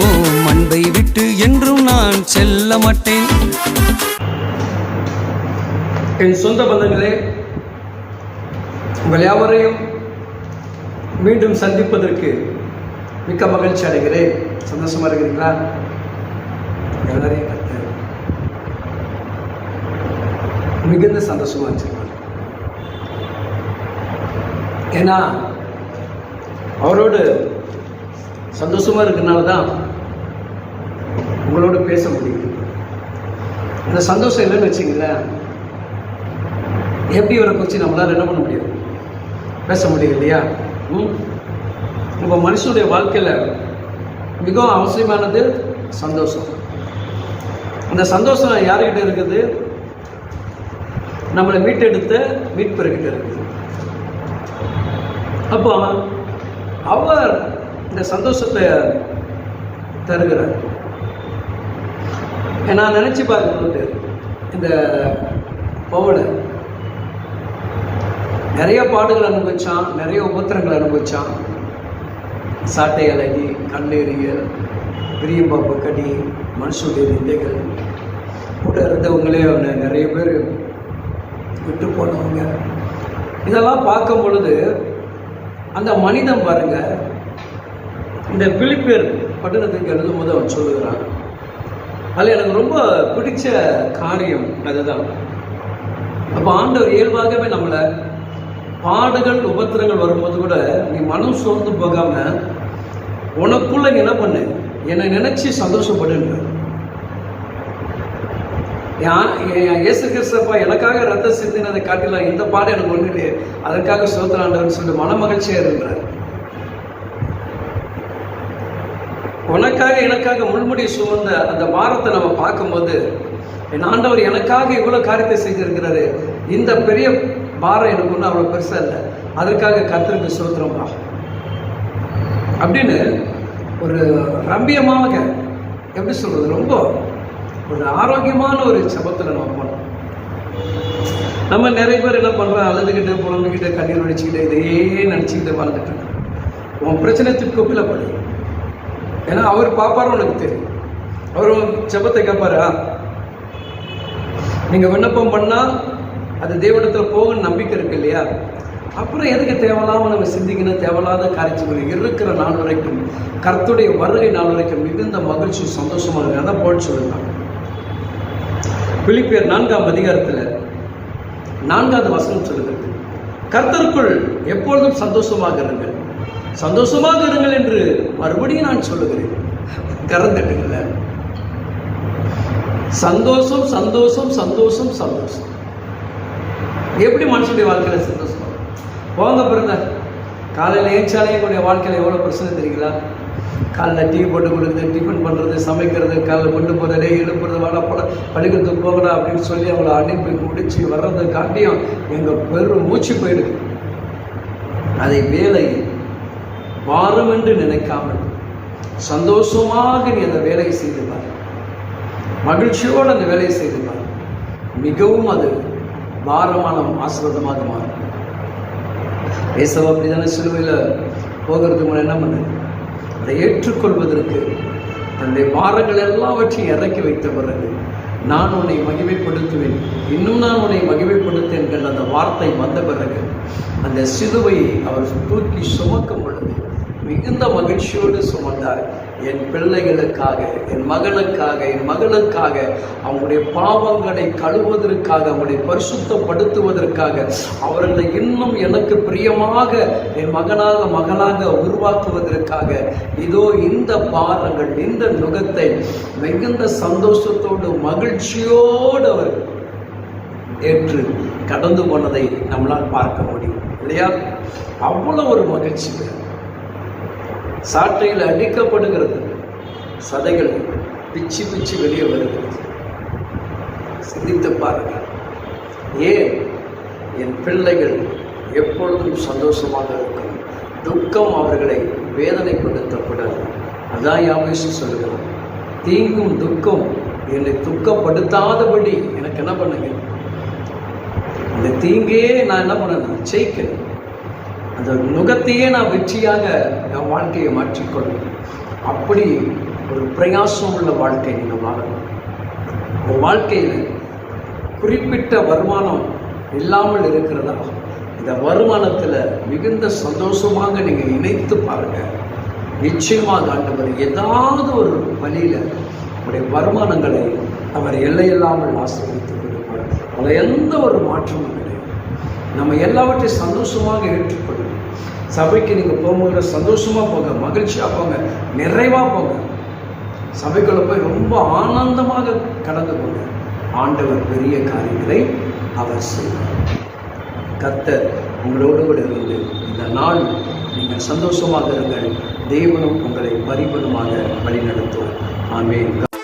ஓம் அன்பை விட்டு என்றும் நான் செல்ல மாட்டேன். என் சொந்த பந்தங்களே, உங்கள் யாவரையும் மீண்டும் சந்திப்பதற்கு மிக்க மகிழ்ச்சி அடைகிறேன். சந்தோஷமா இருக்கிறீங்களா? எல்லாரையும் மிகுந்த சந்தோஷமா வச்சிருக்காங்க. ஏன்னா அவரோடு சந்தோஷமா இருக்கிறனால தான் உங்களோட பேச முடியுது. அந்த சந்தோஷம் இல்லைன்னு வச்சிங்களேன், எப்படி இவரை குறித்து நம்மளால் என்ன பண்ண முடியும், பேச முடியும் இல்லையா? உங்கள் மனுஷனுடைய வாழ்க்கையில் மிகவும் அவசியமானது சந்தோஷம். அந்த சந்தோஷம் யார்கிட்ட இருக்குது? நம்மளை மீட்டெடுத்த மீட்பர்கிட்ட இருக்குது. அப்போ அவர் இந்த சந்தோஷத்தை தருகிறார். நான் நினச்சி பார்க்கும்போது இந்த பவுலை நிறைய பாடுகள் அனுபவிச்சான், நிறைய உபத்திரங்கள் அனுபவிச்சான். சாட்டை அழகி, கல்லெறியல், பிரியம்பாப்பு கடி, மனுஷனுடைய நிந்தைகள், கூட இருந்தவங்களே அவனை நிறைய பேர் விட்டு போனவங்க. இதெல்லாம் பார்க்கும் பொழுது அந்த மனிதன் பாருங்க, இந்த பிலிப்பியர் பட்டணத்துக்கு எழுதும் போது அவன் சொல்லுகிறான். அதில் எனக்கு ரொம்ப பிடிச்ச காரியம் அதுதான். அப்போ ஆண்டவர் இயல்பாகவே நம்மளை பாடுகள் உபத்திரங்கள் வரும்போது கூட நீ மனம் சோர்ந்து போகாம உனக்குள்ள என்ன பண்ணு, என்னை நினைச்சு சந்தோஷப்படுன்ற. இயேசு கிறிஸ்தப்பா எனக்காக ரத்த சிந்தினதை காட்டிலாம் இந்த பாடு எனக்கு ஒண்ணு இல்லையே, அதற்காக சோதராண்டவர்னு சொல்லி மன மகிழ்ச்சியா இருன்றார். உனக்காக எனக்காக முள்முடி சுமந்த அந்த பாரத்தை நம்ம பார்க்கும்போது, என் ஆண்டவர் எனக்காக இவ்வளவு காரியத்தை செய்திருக்கிறாரு, இந்த பெரிய பாரம் எனக்கு ஒன்றும் அவ்வளோ பெருசாக இல்லை, அதற்காக கர்த்தருக்கு ஸ்தோத்திரம்பா அப்படின்னு ஒரு ரம்பியமாக, எப்படி சொல்றது, ரொம்ப ஒரு ஆரோக்கியமான ஒரு சபத்தில் நம்ம போனோம். நம்ம நிறைய பேர் என்ன பண்ணுறோம், அழுதுகிட்டு புலம்பிக்கிட்டு கண்ணீர் வடிச்சுக்கிட்டு இதையே நினச்சிக்கிட்டு வாழ்ந்துட்டு உன் பிரச்சனை திருக்கோப்பில் படி. ஏன்னா அவர் பார்ப்பாரு, உனக்கு தெரியும். அவர் ஜெபத்தை கேட்பாரா? நீங்கள் விண்ணப்பம் பண்ணால் அது தேவனிடத்தில் போகணும்னு நம்பிக்கை இருக்கு இல்லையா? அப்புறம் எதுக்கு தேவையில்லாமல் நம்ம சிந்திக்கணும், தேவையில்லாத காரியங்கள் இருக்கிற நாள் வரைக்கும், கர்த்தருடைய வருகை நாள் வரைக்கும் மிகுந்த மகிழ்ச்சி சந்தோஷமாக இருக்கு. அதான் போல் சொல்லுறாங்க. பிலிப்பியர் 4ஆம் அதிகாரத்தில் 4வது வசனம் சொல்லுகிறது, கர்த்தருக்குள் எப்பொழுதும் சந்தோஷமாக இருங்கள், சந்தோஷமாக இருங்கள் என்று மறுபடியும் நான் சொல்லுகிறேன். கறந்துட்டுங்கள சந்தோஷம் சந்தோஷம் சந்தோஷம் சந்தோஷம். எப்படி மனுஷனுடைய வாழ்க்கையில் சந்தோஷம்? போங்க பிறந்த காலையில் ஏச்சாலே என்னுடைய வாழ்க்கையில் எவ்வளோ பிரச்சனை தெரியுங்களா? காலையில் டீ போட்டு கொடுக்குறது, டிஃபன் பண்ணுறது, சமைக்கிறது, காலையில் கொண்டு போகிறதே, எழுப்புறது, வாழப்பட பள்ளிக்கூடத்துக்கு போகடா அப்படின்னு சொல்லி அவங்கள அனுப்பி முடிச்சு வர்றது காட்டியும் எங்கள் பெரும் மூச்சு போயிடுது. அதை வேலை வாரம் என்று நினைக்காமல் சந்தோஷமாக நீ அந்த வேலையை செய்துப்பார், மகிழ்ச்சியோடு அந்த வேலையை செய்துப்பார், மிகவும் அது பாரமான ஆசீர்வாதமாக மாறும். ஏசவா அப்படிதான சிலுவையில் போகிறதுக்கு முன்னாடி என்ன பண்ணு, அதை ஏற்றுக்கொள்வதற்கு தன்னுடைய பாரங்கள் எல்லாவற்றையும் இறக்கி வைத்த பிறகு நான் உன்னை மகிமைப்படுத்துவேன், இன்னும் நான் உன்னை மகிமைப்படுத்தேன் என்கிற அந்த வார்த்தை வந்த பிறகு அந்த சிலுவையை அவர் தூக்கி சுமக்கும் பொழுது மிகுந்த மகிழ்ச்சியோடு சுமந்தார். என் பிள்ளைகளுக்காக, என் மகனுக்காக, என் மகளுக்காக, அவங்களுடைய பாவங்களை கழுவுவதற்காக, அவங்களை பரிசுத்தப்படுத்துவதற்காக, அவர்களை இன்னும் எனக்கு பிரியமாக என் மகனாக மகளாக உருவாக்குவதற்காக இதோ இந்த பாரங்கள், இந்த நுகத்தை மிகுந்த சந்தோஷத்தோடு மகிழ்ச்சியோடு அவர் ஏற்று கடந்து போனதை நம்மளால் பார்க்க முடியும் இல்லையா? அவ்வளவு ஒரு மகிழ்ச்சி. சாட்டையில் அடிக்கப்படுகிறது, சதைகள் பிச்சு பிச்சு வெளியே வருகிறது. சிந்தித்து பாருங்கள். ஏன் என் பிள்ளைகள் எப்பொழுதும் சந்தோஷமாக இருக்கணும், துக்கம் அவர்களை வேதனைப்படுத்தக்கூடாது. அதான் யாவேசு சொல்லுகிறான், தீங்கும் துக்கம் என்னை துக்கப்படுத்தாதபடி எனக்கு என்ன பண்ணுங்க, அந்த தீங்கே நான் என்ன பண்ணணும், ஜெயிக்கணும். அந்த நுகத்தையே நான் வெற்றியாக என் வாழ்க்கையை மாற்றிக்கொள்ளும். அப்படி ஒரு பிரயாசம் உள்ள வாழ்க்கை நீங்கள் வாழணும். உங்கள் வாழ்க்கையில் குறிப்பிட்ட வருமானம் இல்லாமல் இருக்கிறதா? இந்த வருமானத்தில் மிகுந்த சந்தோஷமாக நீங்கள் இணைத்து பாருங்கள். நிச்சயமாக ஆண்டவர் ஏதாவது ஒரு வழியில் உங்களுடைய வருமானங்களை அவர் எல்லையில்லாமல் ஆசீர்வதித்துக் கொடுப்பார். அதில் எந்த ஒரு மாற்றமும் கிடையாது. நம்ம எல்லாவற்றையும் சந்தோஷமாக ஏற்றுக்கொள்ளும். சபைக்கு நீங்கள் போகும்போது சந்தோஷமாக போங்க, மகிழ்ச்சியாக போங்க, நிறைவாக போங்க. சபைக்குள்ள போய் ரொம்ப ஆனந்தமாக கடந்து போங்க. ஆண்டவர் பெரிய காரியங்களை அவர் செய்வார். கர்த்தர் உங்களோடு கூட இருந்து இந்த நாள் நீங்கள் சந்தோஷமாக இருங்கள். தேவனும் உங்களை பரிபூர்ணமாக வழிநடத்துவார். ஆமென்.